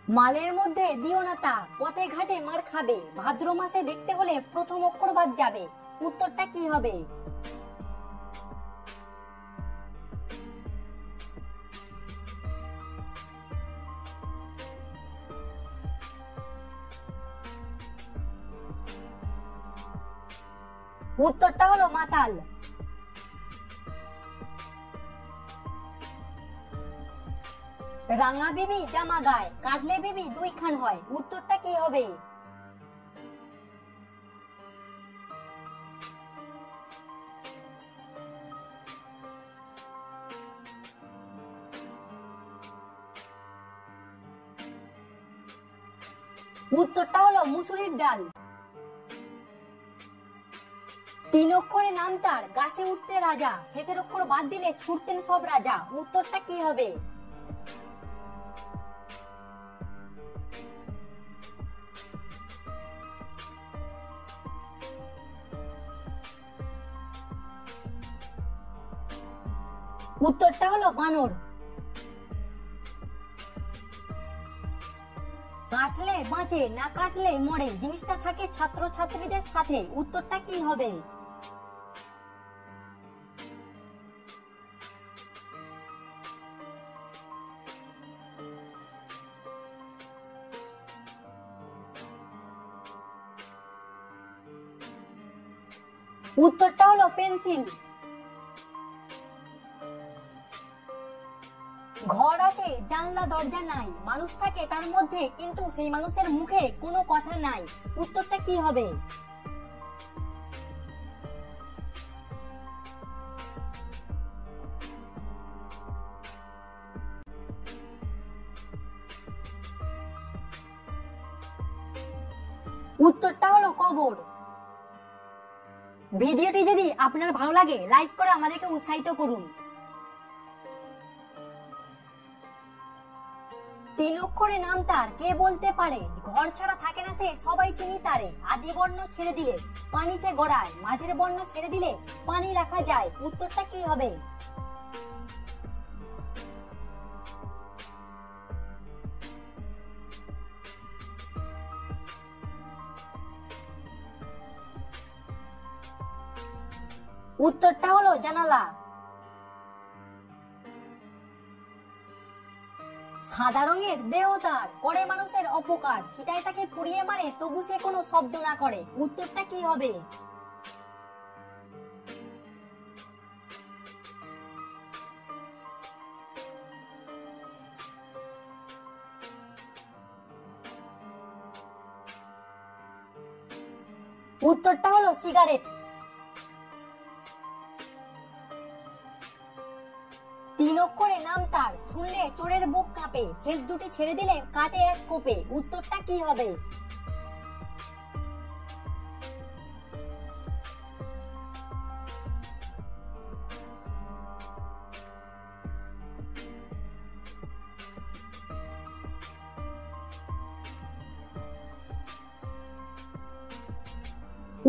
মালের মধ্যে দিও না তা, পথে ঘাটে মার খাবে। ভাদ্র মাসে দেখতে হলে প্রথম অক্ষর বাদ যাবে। উত্তরটা কি হবে? উত্তরটা হলো মাতাল। রাঙা বিবি জামা গায়, কাটলে বিবি দুই খান হয়। উত্তরটা কি হবে? উত্তরটা হলো মুসুরির ডাল। তিন অক্ষরে নাম তার, গাছে উঠতে রাজা। সেতের অক্ষর বাদ দিলে ছুটতেন সব রাজা। উত্তরটা কি হবে? উত্তরটা হলো বানর। কাটলে বাঁচে, না কাটলে মরে। জিনিসটা থাকে ছাত্র ছাত্রীদের সাথে। উত্তরটা কি হবে? উত্তরটা হলো পেন্সিল। ঘর আছে, জানলা দরজা নাই। মানুষ থাকে তার মধ্যে, কিন্তু সেই মানুষের মুখে কোনো কথা নাই। উত্তরটা কি হবে? উত্তরটা হলো কবর। ভিডিওটি যদি আপনার ভালো লাগে, লাইক করে আমাদেরকে উৎসাহিত করুন। তিন অক্ষরে নাম তার, কে বলতে পারে? ঘর ছাড়া থাকে না সে, সবাই চিনি তারে। আদি বর্ণ ছেড়ে দিলে পানি সে গড়ায়, মাঝের বর্ণ ছেড়ে দিলে পানি রাখা যায়। উত্তরটা কি হবে? উত্তরটা হলো জানালা। সাদা রঙের দেহ তার, করে মানুষের অপকার। চিতায় তাকে পুড়িয়ে মারে, তবু সে কোনো শব্দ না করে। উত্তরটা কি হবে? উত্তরটা হলো সিগারেট। তিন অক্ষরে নাম তার, শুনলে চোরের বুক কাঁপে। শেষ দুটি ছেড়ে দিলে কাটে এক কোপে। উত্তরটা কি হবে?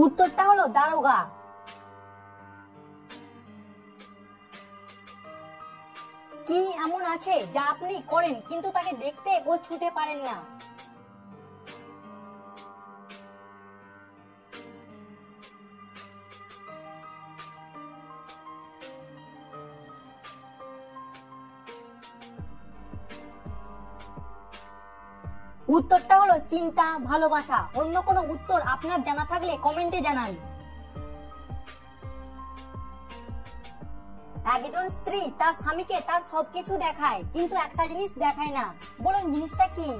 উত্তরটা হলো দারোগা। কি এমন আছে যা আপনি করেন কিন্তু তাকে দেখতে ও ছুঁতে পারেন না? উত্তরটা হলো চিন্তা, ভালোবাসা। অন্য কোনো উত্তর আপনার জানা থাকলে কমেন্টে জানান। একজন স্ত্রী তার স্বামীকে তার সবকিছু দেখায়, কিন্তু একটা জিনিস দেখায় না। বলুন জিনিসটা কি?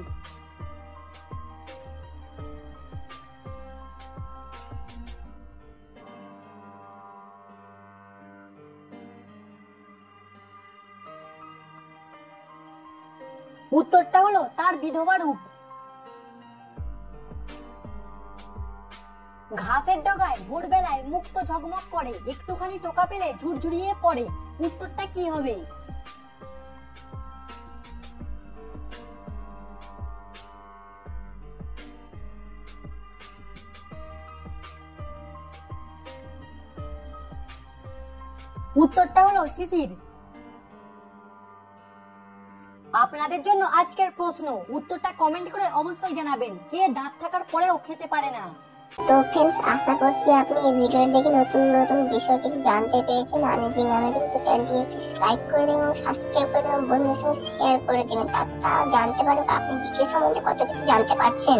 উত্তরটা হলো তার বিধবা রূপ। ঘাসের ডগায় ভোরবেলায় মুক্ত ঝকমক করে, একটুখানি টোকা পেলে ঝুরঝুরিয়ে পড়ে। উত্তরটা কি হবে? উত্তরটা হলো শিশির। আপনাদের জন্য আজকের প্রশ্ন, উত্তরটা কমেন্ট করে অবশ্যই জানাবেন। কে দাঁত থাকার পরেও খেতে পারে না? তো ফ্রেন্ডস, আশা করছি আপনি এই ভিডিও দেখে নতুন নতুন বিষয় কিছু জানতে পেরেছেন। আমেজিং তো চ্যানেলটিকে একটি লাইক করে দিন এবং সাবস্ক্রাইব করে দিন এবং বন্ধুদের সঙ্গে শেয়ার করে দিন, তারা জানতে পারুক আপনি জিকে সম্বন্ধে কত কিছু জানতে পারছেন।